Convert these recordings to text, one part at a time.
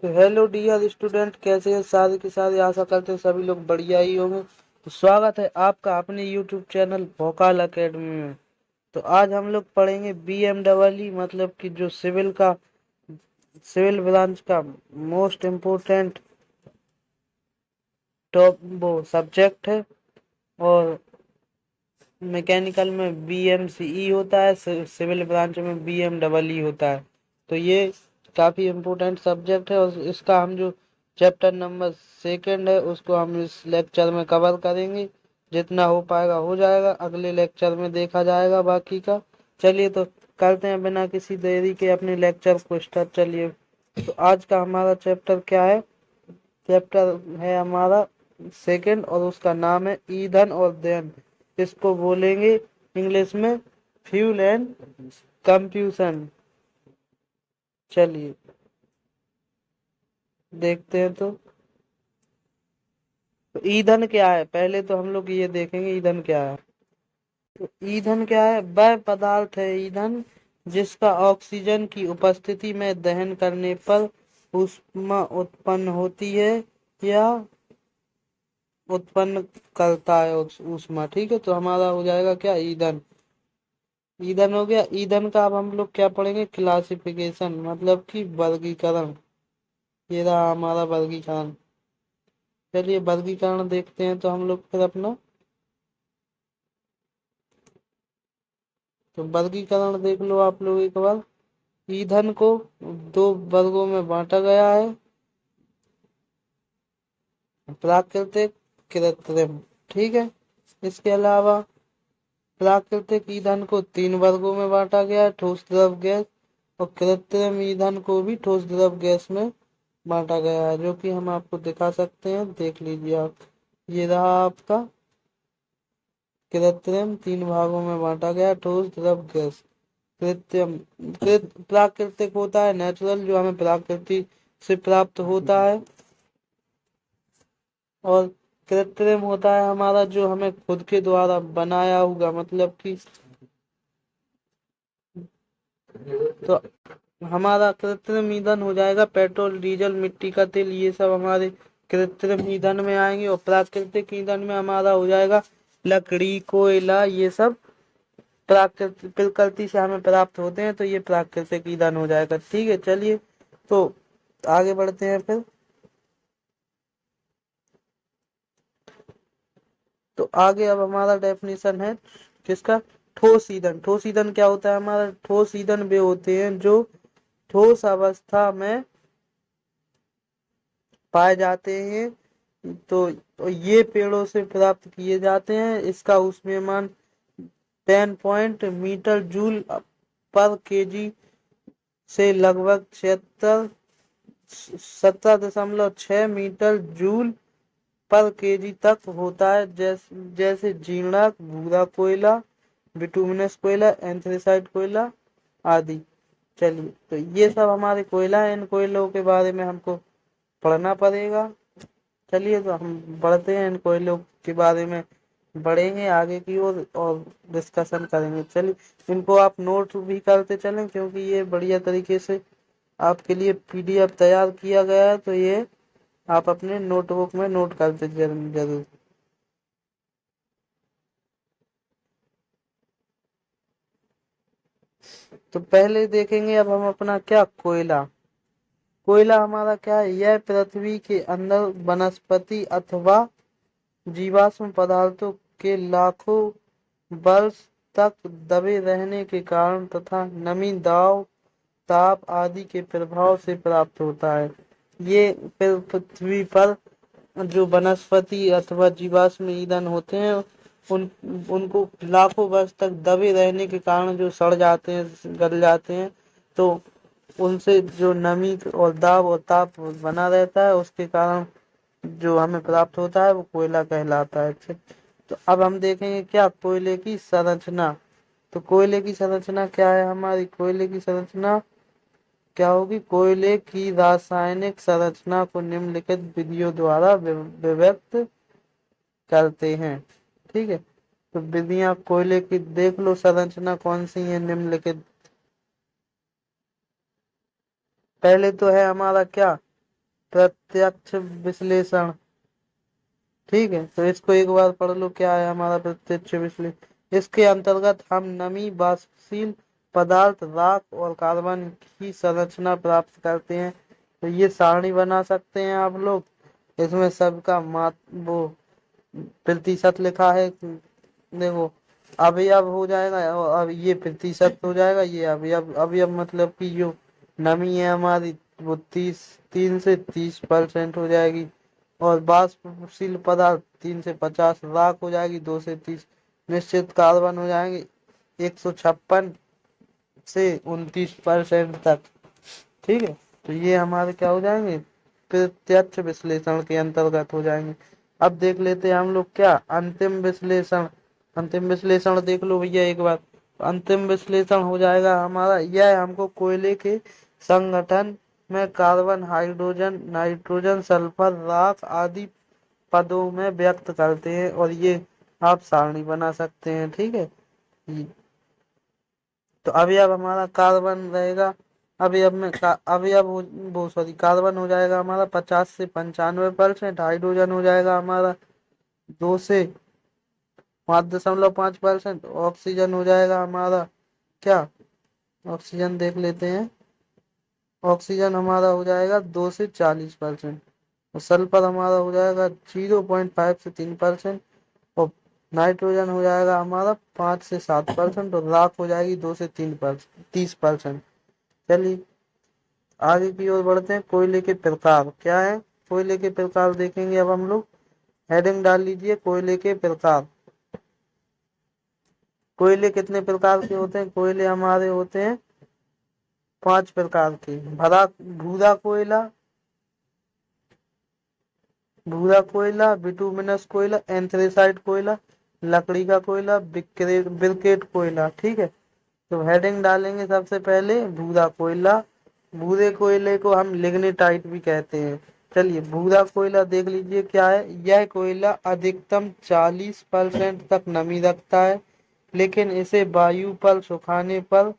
तो hello dear student, कैसे हैं सारे के सारे। आशा करते हैं सभी लोग बढ़िया ही होंगे। तो स्वागत है आपका अपने यूट्यूब चैनल भोकाल एकेडमी में। तो आज हम लोग पढ़ेंगे बीएमडब्ल्यू, मतलब कि जो सिविल ब्रांच का मोस्ट इम्पोर्टेंट टॉप वो सब्जेक्ट है। और मैकेनिकल में बीएमसीई होता है, सिविल ब्रांच में बीएमडब्ल्यू होता है। तो ये काफी इम्पोर्टेंट सब्जेक्ट है और इसका हम जो चैप्टर नंबर सेकंड है उसको हम इस लेक्चर में कवर करेंगे। जितना हो पाएगा हो जाएगा, अगले लेक्चर में देखा जाएगा बाकी का। चलिए तो करते हैं बिना किसी देरी के अपने लेक्चर को स्टार्ट। चलिए, तो आज का हमारा चैप्टर क्या है? चैप्टर है हमारा सेकंड और उसका नाम है ईंधन और दहन। इसको बोलेंगे इंग्लिश में फ्यूल एंड कंप्यूशन। चलिए देखते हैं। तो ईंधन क्या है, पहले तो हम लोग ये देखेंगे ईंधन क्या है। तो ईंधन क्या है? वह पदार्थ है ईंधन जिसका ऑक्सीजन की उपस्थिति में दहन करने पर ऊष्मा उत्पन्न होती है या उत्पन्न करता है ऊष्मा। ठीक है, तो हमारा हो जाएगा क्या? ईंधन। ईंधन हो गया। ईंधन का अब हम लोग क्या पढ़ेंगे? क्लासिफिकेशन, मतलब कि वर्गीकरण। ये रहा हमारा वर्गीकरण। चलिए वर्गीकरण देखते हैं तो हम लोग फिर अपना। तो वर्गीकरण देख लो आप लोग एक बार। ईंधन को दो वर्गों में बांटा गया है, प्राकृतिक, कृत्रिम। ठीक है, इसके अलावा प्राकृतिक ईंधन को तीन वर्गों में बांटा गया है, ठोस, द्रव, गैस। और कृत्रिम ईंधन को भी ठोस, द्रव, गैस में बांटा गया है, जो कि हम आपको दिखा सकते हैं। देख लीजिए आप। ये रहा आपका कृत्रिम, तीन भागों में बांटा गया, ठोस, द्रव, गैस। कृत्रिम, प्राकृतिक होता है नेचुरल, जो हमें प्रकृति से प्राप्त होता है। और कृत्रिम होता है हमारा जो हमें खुद के द्वारा बनाया हुआ, मतलब कि। तो हमारा कृत्रिम ईंधन हो जाएगा पेट्रोल, डीजल, मिट्टी का तेल। ये सब हमारे कृत्रिम ईंधन में आएंगे। और प्राकृतिक ईंधन में हमारा हो जाएगा लकड़ी, कोयला। ये सब प्राकृतिक प्रकृति से हमें प्राप्त होते हैं, तो ये प्राकृतिक ईंधन हो जाएगा। ठीक है, चलिए तो आगे बढ़ते हैं फिर। तो आगे अब हमारा डेफिनेशन है किसका? ठोस ईंधन। ठोस ईंधन क्या होता है हमारा? ठोस ईंधन वे होते हैं जो ठोस अवस्था में पाए जाते हैं। तो ये पेड़ों से प्राप्त किए जाते हैं। इसका ऊष्मीयमान 10 मीटर जूल पर केजी से लगभग 17.6 मीटर जूल पर केजी तक होता है। जैसे जीर्णक, भूरा कोयला, बिटुमिनस कोयला, एंथ्रेसाइट कोयला आदि। चलिए, तो ये सब हमारे कोयला है। इन कोयलों के बारे में हमको पढ़ना पड़ेगा। चलिए तो हम बढ़ते हैं, इन कोयलों के बारे में बढ़ेंगे आगे की ओर और डिस्कशन करेंगे। चलिए इनको आप नोट भी करते चलें, क्योंकि ये बढ़िया तरीके से आपके लिए पीडीएफ तैयार किया गया है। तो ये आप अपने नोटबुक में नोट करते जरूर। तो पहले देखेंगे अब हम अपना क्या? कोयला। कोयला हमारा क्या है? यह पृथ्वी के अंदर वनस्पति अथवा जीवाश्म पदार्थों के लाखों वर्ष तक दबे रहने के कारण तथा नमी, दाब, ताप आदि के प्रभाव से प्राप्त होता है। ये पृथ्वी पर जो वनस्पति अथवा जीवाश्म ईंधन होते हैं, उन उनको लाखों वर्ष तक दबे रहने के कारण जो सड़ जाते हैं, गल जाते हैं। तो उनसे जो नमी और दाब और ताप बना रहता है, उसके कारण जो हमें प्राप्त होता है वो कोयला कहलाता है। ठीक। तो अब हम देखेंगे क्या? कोयले की संरचना। तो कोयले की संरचना क्या है हमारी? कोयले की संरचना क्या होगी? कोयले की रासायनिक संरचना को निम्नलिखित विधियों द्वारा विभक्त करते हैं। ठीक है, तो विधियां कोयले की देख लो, संरचना कौन सी है निम्नलिखित। पहले तो है हमारा क्या? प्रत्यक्ष विश्लेषण। ठीक है, तो इसको एक बार पढ़ लो, क्या है हमारा प्रत्यक्ष विश्लेषण। इसके अंतर्गत हम नमी, वाष्पशील पदार्थ, राख और कार्बन की संरचना प्राप्त करते हैं। तो ये सारणी बना सकते हैं आप लोग। इसमें सबका वो प्रतिशत लिखा है, देखो अवयव हो जाएगा, और अब ये प्रतिशत हो जाएगा, ये अवयव। अवयव मतलब कि जो नमी है हमारी वो 3 से 30% हो जाएगी, और वाष्पशील पदार्थ 3 से 50, राख हो जाएगी 2 से 30, निश्चित कार्बन हो जाएंगे 156 से 29% तक। ठीक है, तो ये हमारे क्या हो जाएंगे, प्रत्यक्ष विश्लेषण के अंतर्गत हो जाएंगे। अब देख लेते हैं हम लोग क्या अंतिम विश्लेषण। अंतिम विश्लेषण देख लो भैया एक बार। अंतिम विश्लेषण हो जाएगा हमारा, यह हमको कोयले के संगठन में कार्बन, हाइड्रोजन, नाइट्रोजन, सल्फर, राख आदि पदों में व्यक्त करते हैं, और ये आप सारणी बना सकते हैं। ठीक है, तो अवयव हमारा कार्बन रहेगा। अवयव में अवयव वो सॉरी कार्बन हो जाएगा हमारा 50 से 95%, हाइड्रोजन हो जाएगा हमारा 2 से 5.5%, ऑक्सीजन हो जाएगा हमारा क्या, ऑक्सीजन देख लेते हैं, ऑक्सीजन हमारा हो जाएगा 2 से 40%, और सल्फर हमारा हो जाएगा 0.5 से 3%, और नाइट्रोजन हो जाएगा हमारा 5 से 7%, और राख हो जाएगी 2 से 3%, 30%। चलिए आगे की ओर बढ़ते हैं। कोयले के प्रकार क्या है, कोयले के प्रकार देखेंगे अब हम लोग। हेडिंग डाल लीजिए, कोयले के प्रकार। कोयले कितने प्रकार के होते हैं, कोयले हमारे होते हैं 5 प्रकार के। भूरा कोयला, बिटुमिनस कोयला, एंथ्रेसाइट कोयला, लकड़ी का कोयला, ब्रिकेट कोयला। ठीक है, तो हेडिंग डालेंगे सबसे पहले भूरा कोयला। भूरे कोयले को हम लिग्निटाइट भी कहते हैं। चलिए भूरा कोयला देख लीजिए क्या है। यह कोयला अधिकतम 40% तक नमी रखता है, लेकिन इसे वायु पर सुखाने पर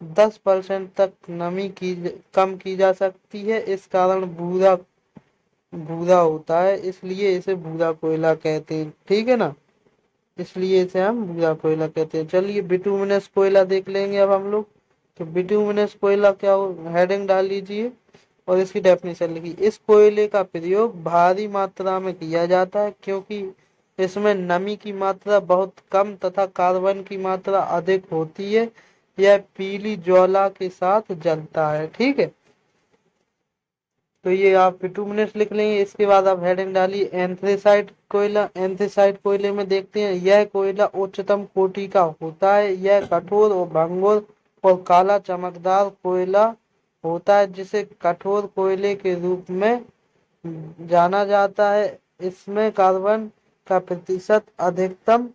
10% तक नमी कम की जा सकती है। इस कारण भूरा भूरा होता है, इसलिए इसे भूरा कोयला कहते हैं। ठीक है ना, इसलिए इसे हम भूरा कोयला कहते हैं। चलिए बिटुमिनस कोयला देख लेंगे अब हम लोग। तो बिटुमिनस कोयला क्या हो, हेडिंग डाल लीजिए और इसकी डेफिनेशन लिखिए। इस कोयले का प्रयोग भारी मात्रा में किया जाता है, क्योंकि इसमें नमी की मात्रा बहुत कम तथा कार्बन की मात्रा अधिक होती है। यह पीली ज्वाला के साथ जलता है। ठीक है, तो ये आप बिटुमिनस लिख लेंगे। इसके बाद आप हेडिंग डालिए एंथ्रेसाइट कोयला। एंथ्रेसाइट कोयले में देखते हैं, यह कोयला उच्चतम कोटि का होता है। यह कठोर और भंगुर और काला चमकदार कोयला होता है, जिसे कठोर कोयले के रूप में जाना जाता है। इसमें कार्बन का प्रतिशत अधिकतम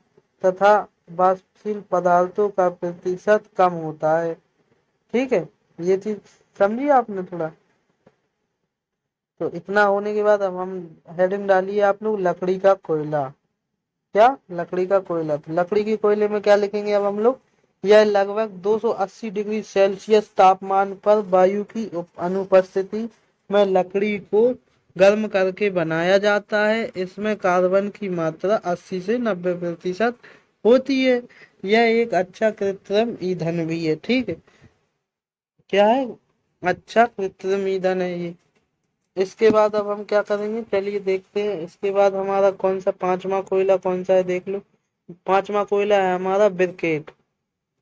तथा वाष्पशील पदार्थों का प्रतिशत कम होता है। ठीक है, ये चीज समझिए आपने थोड़ा। तो इतना होने के बाद अब हम हेडिंग डालिए आप लोग लकड़ी का कोयला। क्या, लकड़ी का कोयला। तो लकड़ी के कोयले में क्या लिखेंगे अब हम लोग। यह लगभग 280 डिग्री सेल्सियस तापमान पर वायु की अनुपस्थिति में लकड़ी को गर्म करके बनाया जाता है। इसमें कार्बन की मात्रा 80 से 90% होती है। यह एक अच्छा कृत्रिम ईंधन भी है। ठीक है, क्या है, अच्छा कृत्रिम ईंधन है ये। इसके बाद अब हम क्या करेंगे, चलिए देखते हैं। इसके बाद हमारा कौन सा पांचवा कोयला कौन सा है देख लो। पांचवा कोयला है हमारा ब्रिकेट।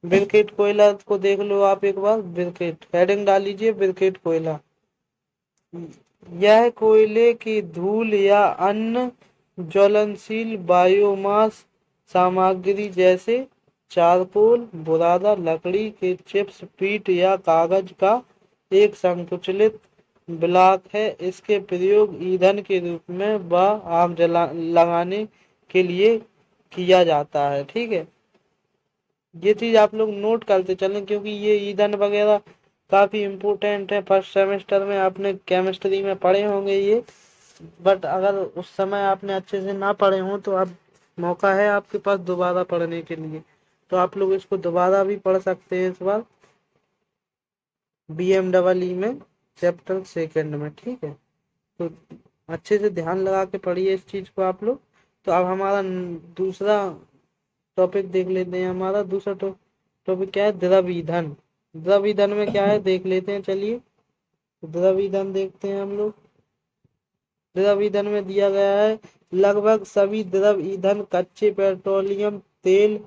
ब्रिकेट कोयला को देख लो आप एक बार। ब्रिकेट हेडिंग डाल लीजिए, ब्रिकेट कोयला। यह कोयले की धूल या अन्य ज्वलनशील बायोमास सामग्री जैसे चारकोल, बुरादा, लकड़ी के चिप्स, पीट या कागज का एक संकुचित ब्लॉक है। इसके प्रयोग ईंधन के रूप में व आग लगाने के लिए किया जाता है। ठीक है, ये चीज आप लोग नोट करते चलें, क्योंकि ये ईंधन वगैरह काफी इम्पोर्टेंट है। फर्स्ट सेमेस्टर में आपने केमिस्ट्री में पढ़े होंगे ये, बट अगर उस समय आपने अच्छे से ना पढ़े हो तो अब मौका है आपके पास दोबारा पढ़ने के लिए। तो आप लोग इसको दोबारा भी पढ़ सकते हैं इस बार BMEE में चैप्टर 2 में। ठीक है, तो अच्छे से ध्यान लगा के पढ़िए इस चीज को आप लोग। तो अब हमारा दूसरा टॉपिक देख लेते हैं। हमारा दूसरा टॉपिक क्या है, द्रव ईंधन। द्रव ईंधन में क्या है देख लेते हैं, चलिए। द्रव ईंधन देखते हैं हम लोग। द्रव ईंधन में दिया गया है लगभग सभी द्रव ईंधन कच्चे पेट्रोलियम तेल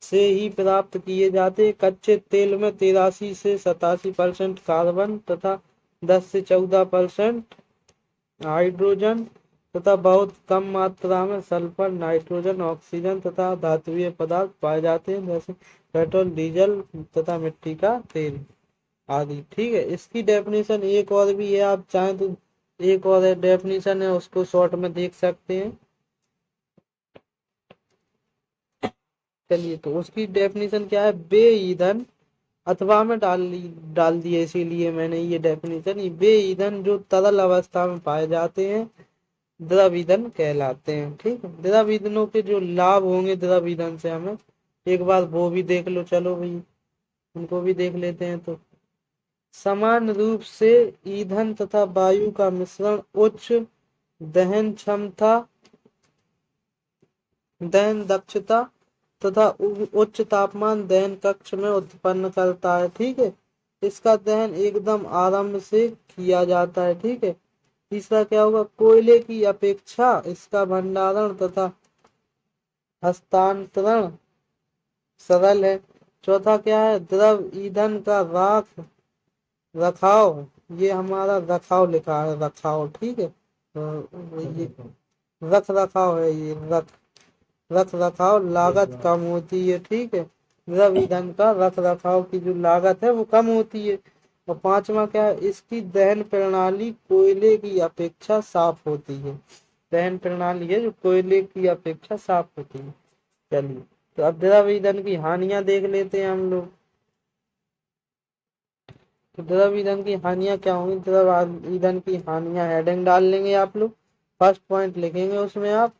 से ही प्राप्त किए जाते हैं। कच्चे तेल में 83 से 87% कार्बन तथा 10 से 14% हाइड्रोजन तथा बहुत कम मात्रा में सल्फर, नाइट्रोजन, ऑक्सीजन तथा धातुीय पदार्थ पाए जाते हैं, जैसे पेट्रोल, डीजल तथा मिट्टी का तेल आदि। ठीक है, इसकी डेफिनेशन एक और भी है, आप चाहें तो एक और डेफिनेशन है उसको शॉर्ट में देख सकते हैं। चलिए, तो उसकी डेफिनेशन क्या है, बे ईंधन, अथवा में डाल दिए इसीलिए मैंने ये डेफिनेशन। बे ईंधन जो तरल अवस्था में पाए जाते हैं द्रव ईंधन कहलाते हैं। ठीक है, द्रव ईंधनों के जो लाभ होंगे द्रव ईंधन से हमें एक बार वो भी देख लो, चलो भाई उनको भी देख लेते हैं। तो समान रूप से ईंधन तथा वायु का मिश्रण उच्च दहन क्षमता, दहन दक्षता तथा उच्च तापमान दहन कक्ष में उत्पन्न करता है। ठीक है, इसका दहन एकदम आरंभ से किया जाता है। ठीक है, तीसरा क्या होगा, कोयले की अपेक्षा इसका भंडारण तथा हस्तांतरण सरल है। चौथा क्या है, द्रव ईंधन का राख रखाव, ये हमारा रखाव लिखा है, रखाव। ठीक है, ये रख रखाव है, ये रख रखाव लागत कम होती है। ठीक है, द्रव ईंधन का रख रखाव की जो लागत है वो कम होती है। और पांचवा क्या है, इसकी दहन प्रणाली कोयले की अपेक्षा साफ होती है। दहन प्रणाली है जो कोयले की अपेक्षा साफ होती है। चलिए, तो अब द्रव ईंधन की हानियां देख लेते हैं हम लोग। तो द्रव ईंधन की हानियां क्या होंगी, द्रव ईंधन की हानियां हेडिंग डाल लेंगे आप लोग, फर्स्ट पॉइंट लिखेंगे उसमें आप,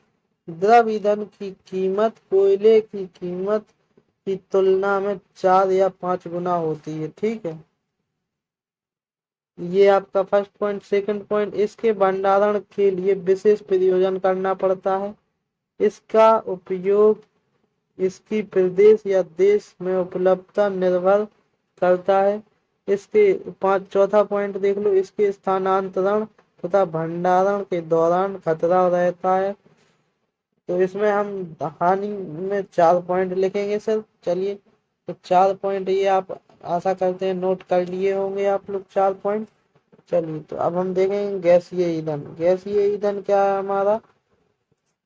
द्रव ईंधन की कीमत कोयले की कीमत की तुलना में 4 या 5 गुना होती है। ठीक है, ये आपका फर्स्ट पॉइंट। सेकंड पॉइंट, इसके भंडारण के लिए विशेष प्रयोजन करना पड़ता है। इसका उपयोग इसकी प्रदेश या देश में उपलब्धता निर्भर करता है। इसके चौथा पॉइंट देख लो, इसके स्थानांतरण तथा भंडारण के दौरान खतरा रहता है। तो इसमें हम हानि में 4 पॉइंट लिखेंगे सर। चलिए, तो 4 पॉइंट ये आप आशा करते हैं नोट कर लिए होंगे आप लोग 4 पॉइंट। चलिए, तो अब हम देखेंगे गैसीय ईंधन। गैसीय ईंधन क्या है हमारा,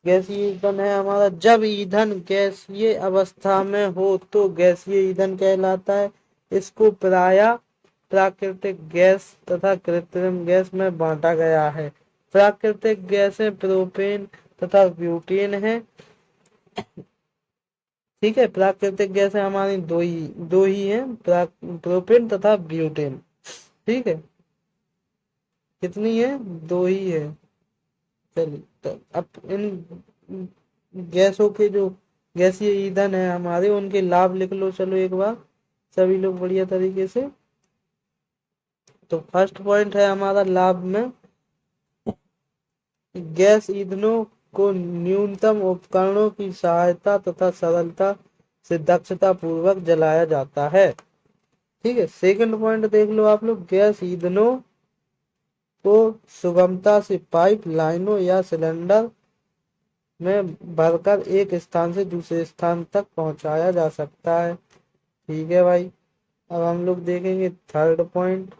गैसीय ईंधन है हमारा जब ईंधन गैसीय अवस्था में हो तो गैसीय ईंधन कहलाता है। इसको प्रायः प्राकृतिक गैस तथा कृत्रिम गैस में बांटा गया है। प्राकृतिक गैसें प्रोपेन तथा ब्यूटेन है। ठीक है, प्राकृतिक गैसें हमारी दो ही है, प्रोपेन तथा ब्यूटेन। ठीक है, कितनी है, 2 ही है। चलिए, तो अब इन गैसों के जो गैसीय ईंधन है हमारे उनके लाभ लिख लो, चलो एक बार सभी लोग बढ़िया तरीके से। तो फर्स्ट पॉइंट है हमारा लाभ में, गैस ईंधनों को न्यूनतम उपकरणों की सहायता तथा सरलता से दक्षता पूर्वक जलाया जाता है। ठीक है, सेकंड पॉइंट देख लो आप लोग, गैस ईंधनों को सुगमता से पाइप लाइनों या सिलेंडर में भरकर एक स्थान से दूसरे स्थान तक पहुंचाया जा सकता है। ठीक है भाई, अब हम लोग देखेंगे थर्ड पॉइंट।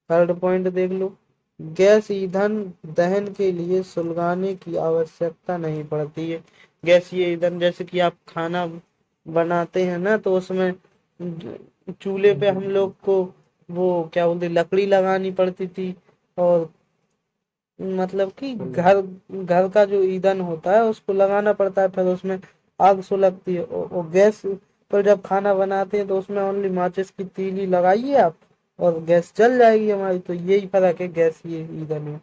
थर्ड पॉइंट देख लो, गैस ईंधन दहन के लिए सुलगाने की आवश्यकता नहीं पड़ती है। गैसीय ईंधन जैसे कि आप खाना बनाते हैं ना, तो उसमें चूल्हे पे हम लोग को वो क्या बोलते लकड़ी लगानी पड़ती थी, और मतलब कि घर घर का जो ईंधन होता है उसको लगाना पड़ता है, फिर उसमें आग सुलगती है। और गैस पर जब खाना बनाते हैं तो उसमें ओनली माचिस की तीली लगाइए आप और गैस जल जाएगी हमारी। तो यही फर्क है गैस ये ईंधन में।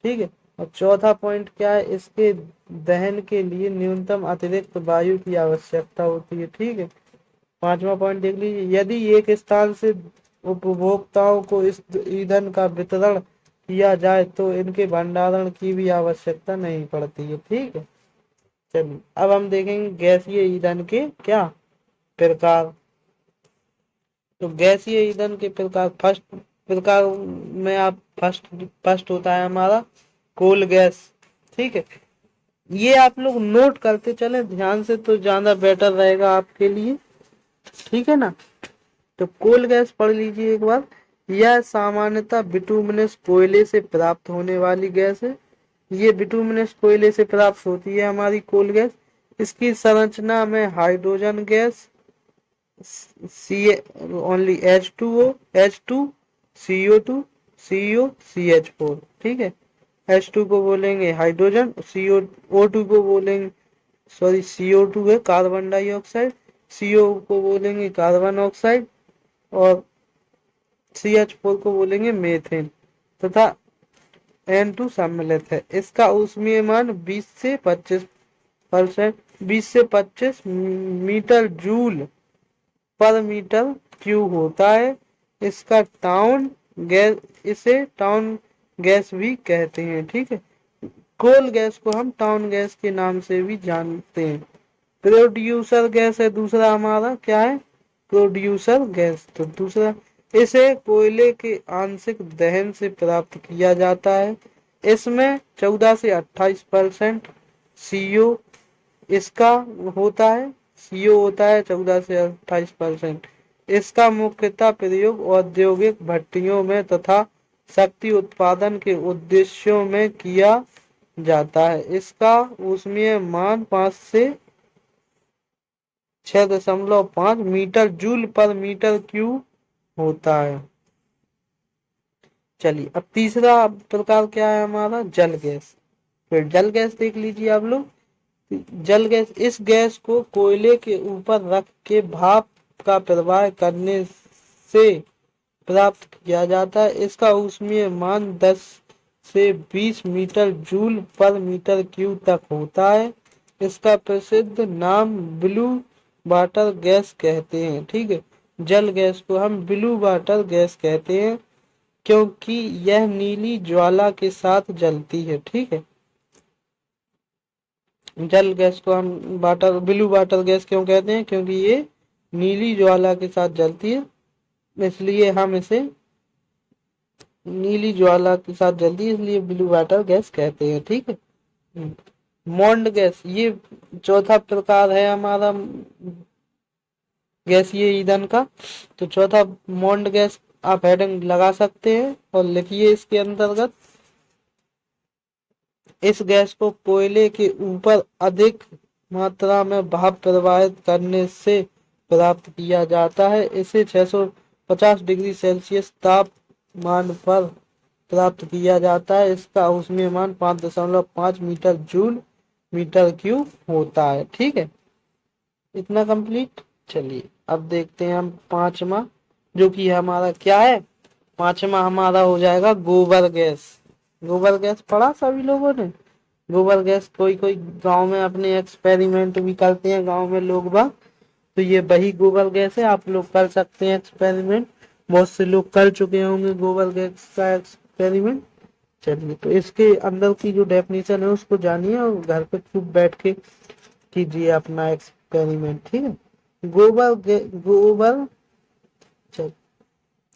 ठीक है, और चौथा पॉइंट क्या है, इसके दहन के लिए न्यूनतम अतिरिक्त वायु की आवश्यकता होती है। ठीक है, पांचवा पॉइंट देख लीजिए, यदि एक स्थान से उपभोक्ताओं को इस ईंधन का वितरण किया जाए तो इनके भंडारण की भी आवश्यकता नहीं पड़ती है। ठीक है, चलिए अब हम देखेंगे गैसीय ईंधन के क्या प्रकार। तो गैसीय ईंधन के प्रकार, फर्स्ट प्रकार में आप फर्स्ट होता है हमारा कोल गैस। ठीक है, ये आप लोग नोट करते चले ध्यान से तो ज्यादा बेटर रहेगा आपके लिए। ठीक है ना, तो कोल गैस पढ़ लीजिए एक बार। यह सामान्यतः बिटुमिनस कोयले से प्राप्त होने वाली गैस है। ये बिटुमिनस कोयले से प्राप्त होती है हमारी कोल गैस। इसकी संरचना में hydrogen gas C only H2O, H2, CO2, CO, CH4। ठीक है, H2 को बोलेंगे हाइड्रोजन, CO2 को बोलेंगे, सॉरी CO2 है कार्बन डाइऑक्साइड, CO को बोलेंगे कार्बन ऑक्साइड और CH4 को बोलेंगे मीथेन तथा N2 सम्मिलित है। इसका ऊष्मीय मान 20 से 25 मीटर जूल पर मीटर क्यूब होता है। इसका टाउन गैस, इसे टाउन गैस भी कहते हैं। ठीक है, कोल गैस को हम टाउन गैस के नाम से भी जानते हैं। प्रोड्यूसर गैस है दूसरा हमारा, क्या है प्रोड्यूसर गैस। तो दूसरा, इसे कोयले के आंशिक दहन से प्राप्त किया जाता है। इसमें 14 से 28% सीओ इसका होता है, सीओ होता है 14 से 28%। इसका मुख्यतः प्रयोग औद्योगिक भट्टियों में तथा शक्ति उत्पादन के उद्देश्यों में किया जाता है। इसका ऊष्मीय मान 5 से 6.5 मीटर जूल पर मीटर क्यूब होता है। चलिए अब तीसरा प्रकार क्या है हमारा, जल गैस। फिर जल गैस देख लीजिए आप लोग। जल गैस, इस गैस को कोयले के ऊपर रख के भाप का प्रवाह करने से प्राप्त किया जाता है। इसका ऊष्मीय मान 10 से 20 मीटर जूल पर मीटर क्यूब तक होता है। इसका प्रसिद्ध नाम ब्लू वाटर गैस कहते हैं। ठीक है, जल गैस को हम ब्लू वाटर गैस कहते हैं क्योंकि यह नीली ज्वाला के साथ जलती है। ठीक है, जल गैस को हम ब्लू वाटर गैस क्यों कहते हैं, क्योंकि ये नीली ज्वाला के साथ जलती है, इसलिए हम इसे नीली ज्वाला के साथ जलती है इसलिए ब्लू वाटर गैस कहते हैं। ठीक है, मॉन्ड गैस, ये चौथा प्रकार है हमारा गैसीय ईंधन का। तो चौथा मॉन्ड गैस आप हेडिंग लगा सकते हैं और लिखिए इसके अंतर्गत। इस गैस को कोयले के ऊपर अधिक मात्रा में भाप प्रवाहित करने से प्राप्त किया जाता है। इसे 650 डिग्री सेल्सियस तापमान पर प्राप्त किया जाता है। इसका ऊष्मीय मान 5.5 मीटर जूल मीटर क्यूब होता है। ठीक है, इतना कंप्लीट। चलिए अब देखते हैं हम पांचवा, जो कि हमारा क्या है, पांचवा हमारा हो जाएगा गोबर गैस। गोबर गैस पढ़ा सभी लोगों ने। गोबर गैस कोई कोई गांव में अपने एक्सपेरिमेंट भी करते हैं गांव में लोग बाग, तो ये वही गोबर गैस है, आप लोग कर सकते हैं एक्सपेरिमेंट। बहुत से लोग कर चुके होंगे गोबर गैस का एक्सपेरिमेंट। चलिए तो इसके अंदर की जो डेफिनेशन है उसको जानिए और घर पे खूब बैठ के कीजिए अपना एक्सपेरिमेंट। ठीक है, गोबर चल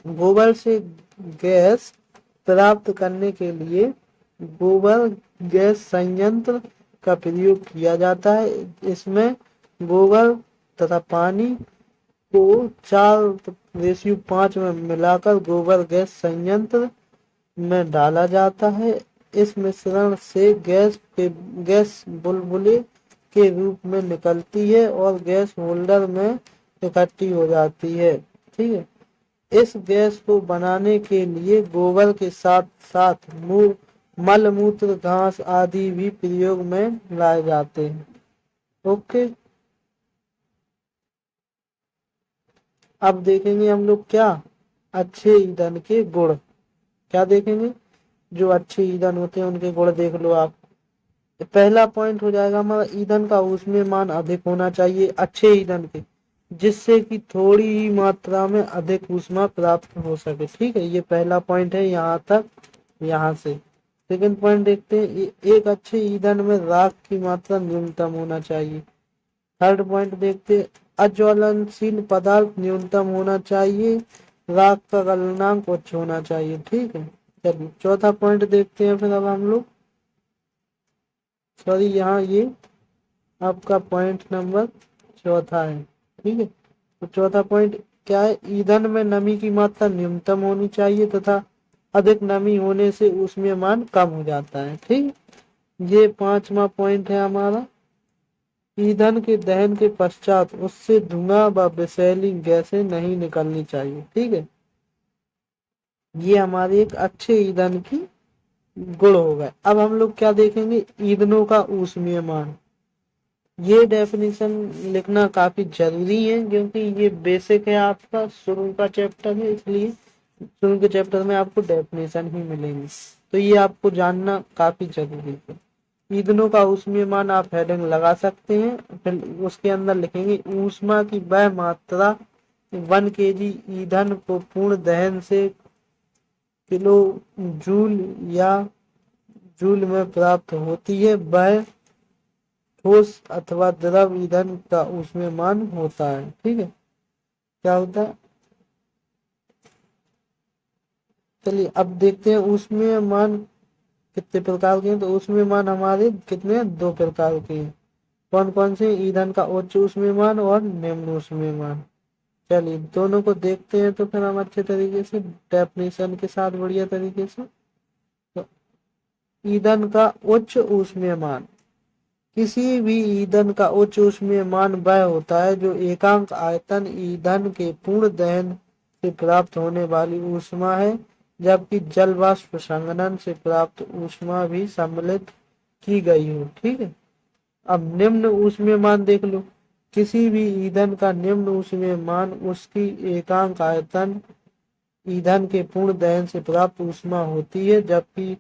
गोबर से गैस प्राप्त करने के लिए गोबर गैस संयंत्र का प्रयोग किया जाता है। इसमें गोबर तथा पानी को 4:5 में मिलाकर गोबर गैस संयंत्र में डाला जाता है। इस मिश्रण से गैस बुलबुले के रूप में निकलती है और गैस होल्डर में इकट्ठी हो जाती है। ठीक है, इस गैस को बनाने के लिए गोबर के साथ साथ मल मूत्र घास आदि भी प्रयोग में लाए जाते हैं। ओके, अब देखेंगे हम लोग क्या, अच्छे ईंधन के गुण। क्या देखेंगे, जो अच्छे ईंधन होते हैं उनके गुण देख लो आप। पहला पॉइंट हो जाएगा हमारा, ईंधन का ऊष्मीय मान अधिक होना चाहिए अच्छे ईंधन के, जिससे कि थोड़ी ही मात्रा में अधिक ऊष्मा प्राप्त हो सके। ठीक है, ये पहला पॉइंट है, यहाँ तक यहाँ से। सेकंड पॉइंट देखते हैं, एक अच्छे ईंधन में राख की मात्रा न्यूनतम होना चाहिए। थर्ड पॉइंट देखते हैं, अज्वलनशील पदार्थ न्यूनतम होना चाहिए, राख का गलनांक उच्च होना चाहिए। ठीक है, चलिए चौथा पॉइंट देखते हैं फिर अब हम लोग। सॉरी, यहाँ ये आपका पॉइंट नंबर चौथा है। ठीक है, तो चौथा पॉइंट क्या है, ईंधन में नमी की मात्रा न्यूनतम होनी चाहिए तथा अधिक नमी होने से उसमें मान कम हो जाता है। ठीक, ये पांचवा पॉइंट है हमारा। ईंधन के दहन के पश्चात उससे धुआं व विषैली गैसें नहीं निकलनी चाहिए। ठीक है, ये हमारे एक अच्छे ईंधन की गुण हो गए। अब हम लोग क्या देखेंगे, ईंधनों का ऊष्मीय मान। ये डेफिनेशन लिखना काफी जरूरी है क्योंकि ये बेसिक है, आपका शुरू का चैप्टर है, इसलिए शुरू के चैप्टर में आपको डेफिनेशन ही मिलेंगे, तो ये आपको जानना काफी जरूरी है। ईंधनों का ऊष्मीय मान आप हेडिंग लगा सकते हैं, फिर उसके अंदर लिखेंगे ऊष्मा की वह मात्रा 1 kg ईंधन को पूर्ण दहन से किलो जूल या जूल में प्राप्त होती है, वह ठोस अथवा द्रव ईंधन का ऊष्मीय मान होता है। ठीक है, क्या होता है, चलिए अब देखते हैं ऊष्मीय मान कितने प्रकार के हैं। तो ऊष्मीय मान हमारे कितने हैं, 2 प्रकार के हैं। कौन कौन से, ईंधन का उच्च ऊष्मीय मान और निम्न ऊष्मीय मान। चलिए दोनों को देखते हैं तो फिर हम अच्छे तरीके से डेफिनेशन के साथ बढ़िया तरीके से। तो ईंधन का उच्च ऊष्मीय मान, किसी भी ईंधन का उच्च ऊष्मीय मान वह होता है जो एकांक आयतन ईंधन के पूर्ण दहन से प्राप्त होने वाली ऊष्मा है, जबकि जल वाष्प संघनन से प्राप्त ऊष्मा भी सम्मिलित की गई हो। ठीक है, अब निम्न ऊष्मीय मान देख लो, किसी भी ईंधन का निम्न ऊष्मीय मान उसकी एकांक आयतन ईंधन के पूर्ण दहन से प्राप्त ऊष्मा होती है, जबकि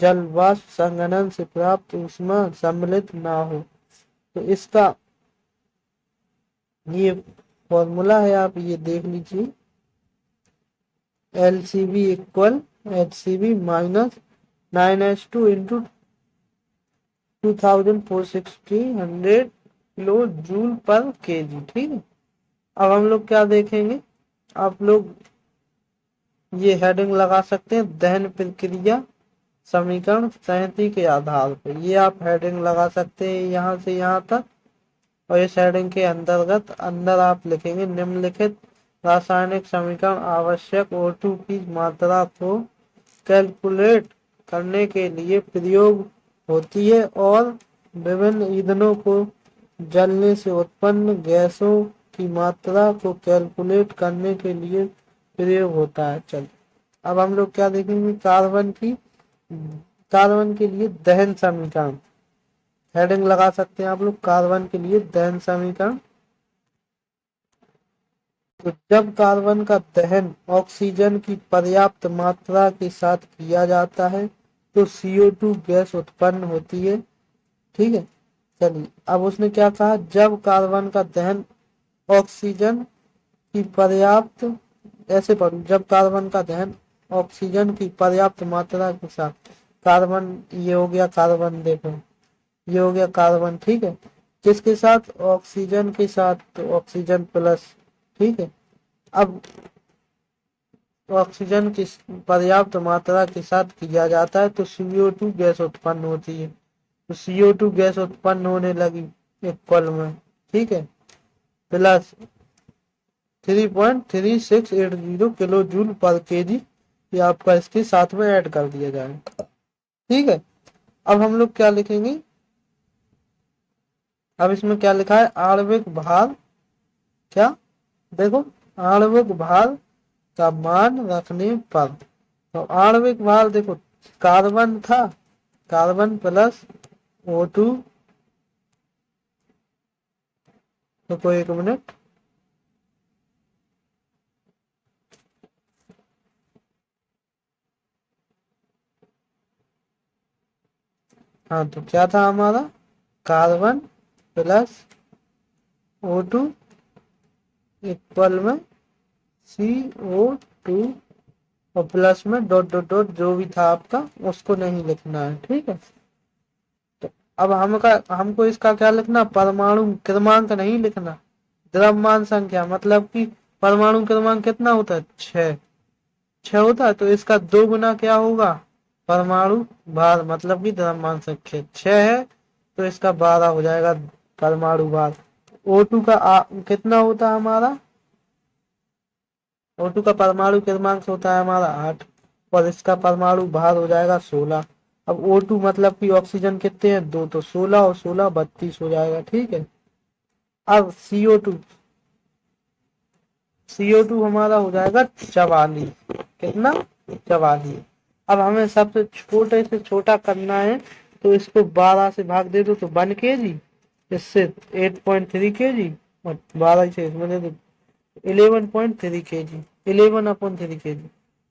जल वाष्प संघनन से प्राप्त ऊष्मा सम्मिलित ना हो। तो इसका ये फॉर्मूला है, आप ये देख लीजिए, LCV equal HCV minus 9H2 into 2460 kilo joule पर केजी। ठीक है, अब हम लोग क्या देखेंगे, आप लोग ये हेडिंग लगा सकते हैं, दहन प्रक्रिया समीकरण 37 के आधार पर। ये आप हेडिंग लगा सकते हैं यहाँ से यहाँ तक, और इस हेडिंग के अंतर्गत अंदर आप लिखेंगे निम्नलिखित रासायनिक समीकरण आवश्यक O2 की मात्रा को कैलकुलेट करने के लिए प्रयोग होती है और विभिन्न ईंधनों को जलने से उत्पन्न गैसों की मात्रा को कैलकुलेट करने के लिए प्रयोग होता है। चल अब हम लोग क्या देखेंगे, कार्बन के लिए दहन समीकरण हेडिंग लगा सकते हैं आप लोग, कार्बन के लिए दहन समीकरण। तो जब कार्बन का दहन ऑक्सीजन की पर्याप्त मात्रा के साथ किया जाता है तो CO2 गैस उत्पन्न होती है। ठीक है, चलिए अब उसने क्या कहा, जब कार्बन का दहन ऑक्सीजन की पर्याप्त, ऐसे पढ़ो, जब कार्बन का दहन ऑक्सीजन की पर्याप्त मात्रा के साथ, कार्बन ये हो गया, कार्बन देखो ये हो गया कार्बन। ठीक है, किसके साथ, ऑक्सीजन के साथ, तो ऑक्सीजन प्लस। ठीक है, अब ऑक्सीजन की पर्याप्त मात्रा के साथ किया जाता है तो CO2 गैस उत्पन्न होती है। तो CO2 गैस उत्पन्न होने लगी एक पल में। ठीक है, प्लस 3.3680 किलो जूल पर केजी, ये आपका इसके साथ में ऐड कर दिया जाएगा। ठीक है, अब हम लोग क्या लिखेंगे, अब इसमें क्या लिखा है, आणविक भार, क्या देखो, आणविक भार का मान रखने पर। तो आणविक भार देखो, कार्बन था, कार्बन प्लस O2, तो कोई 1 मिनट, हाँ तो क्या था हमारा, कार्बन प्लस O2 इक्वल में CO2 और प्लस में डॉट डॉट डॉट जो भी था आपका उसको नहीं लिखना है, ठीक है। तो अब हमको इसका क्या लिखना, परमाणु क्रमांक नहीं लिखना, द्रव्यमान संख्या, मतलब कि परमाणु क्रमांक कितना होता है, 6 6 होता है, तो इसका 2 गुना क्या होगा, परमाणु भार, मतलब कि द्रव्यमान संख्या 6 है तो इसका 12 हो जाएगा परमाणु भार। O2 का कितना होता है हमारा, O2 का परमाणु क्रमांक होता है हमारा 8 और इसका परमाणु भार हो जाएगा 16। अब O2 मतलब कि ऑक्सीजन कितने हैं, 2, तो 16 और 16 32 हो जाएगा, ठीक है। अब CO2 हमारा हो जाएगा 44, कितना, 44। अब हमें सबसे छोटे से छोटा करना है, तो इसको 12 से भाग दे दो तो 1 kg, इससे 8.3 kg और 12 से इसमें दे दो 11.3 kg, 11/3 kg,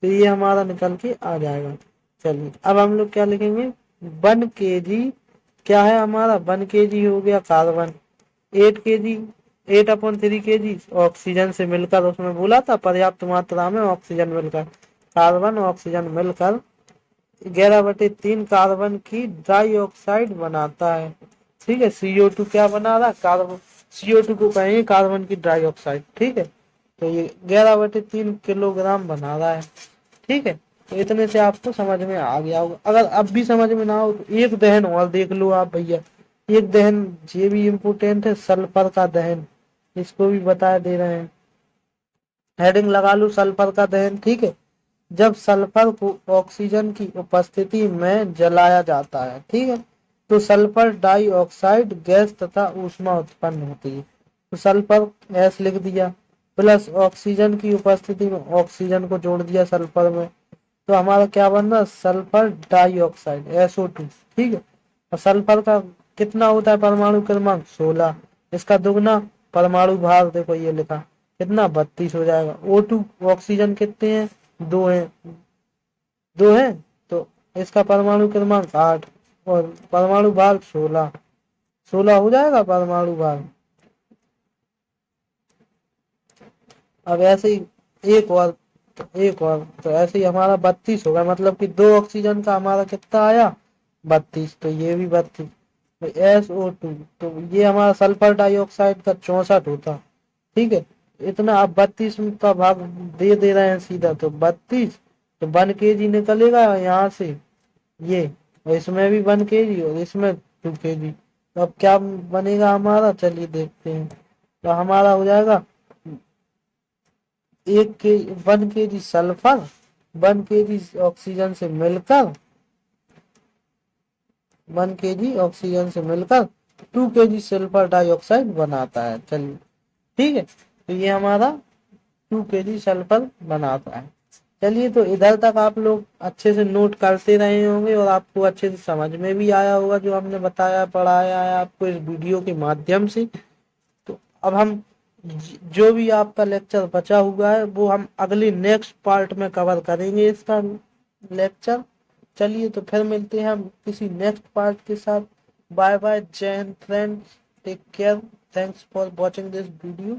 तो ये हमारा निकल के आ जाएगा। चलिए अब हम लोग क्या लिखेंगे, 1 kg क्या है हमारा, 1 kg हो गया कार्बन, 8 kg 8/3 kg ऑक्सीजन से मिलकर, उसमें बोला था पर्याप्त मात्रा में ऑक्सीजन मिलकर, कार्बन ऑक्सीजन मिलकर 11/3 कार्बन की डाइऑक्साइड बनाता है, ठीक है। CO2 क्या बना रहा, कार्बन, CO2 को कहेंगे कार्बन की डाइऑक्साइड, ठीक है। तो ये 11/3 किलोग्राम बना रहा है, ठीक है। तो इतने से आपको समझ में आ गया होगा। अगर अब भी समझ में ना हो तो एक दहन और देख लो आप भैया, एक दहन ये भी इम्पोर्टेंट है, सल्फर का दहन, इसको भी बता दे रहे हैं, हेडिंग लगा लो सल्फर का दहन, ठीक है। जब सल्फर को ऑक्सीजन की उपस्थिति में जलाया जाता है, ठीक है, तो सल्फर डाइऑक्साइड गैस तथा ऊष्मा उत्पन्न होती है, तो सल्फर गैस लिख दिया, प्लस ऑक्सीजन की उपस्थिति में ऑक्सीजन को जोड़ दिया सल्फर में, तो हमारा क्या बन रहा, सल्फर डाइऑक्साइड SO2, ठीक है। और सल्फर का कितना होता है परमाणु क्रमांक, 16, इसका दुगना परमाणु भार देखो ये लिखा कितना, 32 हो जाएगा। O2 ऑक्सीजन कितने हैं, 2 हैं, 2 हैं, तो इसका परमाणु क्रमांक 8 और परमाणु भार 16, 16 हो जाएगा परमाणु भार। अब ऐसे ही एक और तो ऐसे ही हमारा 32 होगा, मतलब कि 2 ऑक्सीजन का हमारा कितना आया, 32, तो ये भी 32, तो SO2, तो ये हमारा सल्फर डाइऑक्साइड का 64 होता, ठीक है। इतना आप 32 का भाग दे रहे हैं सीधा, तो 32, तो 1 kg निकलेगा यहाँ से ये, और इसमें भी 1 kg और इसमें 2 kg, तो अब क्या बनेगा हमारा, चलिए देखते हैं। तो हमारा हो जाएगा 1 kg सल्फर 1 kg ऑक्सीजन से मिलकर 1 kg ऑक्सीजन से मिलकर 2 kg सल्फर डाइऑक्साइड बनाता है, चलिए, ठीक है। तो ये हमारा 2 kg सल्फर बनाता है। चलिए, तो इधर तक आप लोग अच्छे से नोट करते रहे होंगे और आपको अच्छे से समझ में भी आया होगा जो हमने बताया पढ़ाया है आपको इस वीडियो के माध्यम से। तो अब हम जो भी आपका लेक्चर बचा हुआ है वो हम अगले नेक्स्ट पार्ट में कवर करेंगे इसका लेक्चर। चलिए, तो फिर मिलते हैं हम किसी नेक्स्ट पार्ट के साथ। बाय बाय, जय हिंद friends, take care, thanks for watching this video.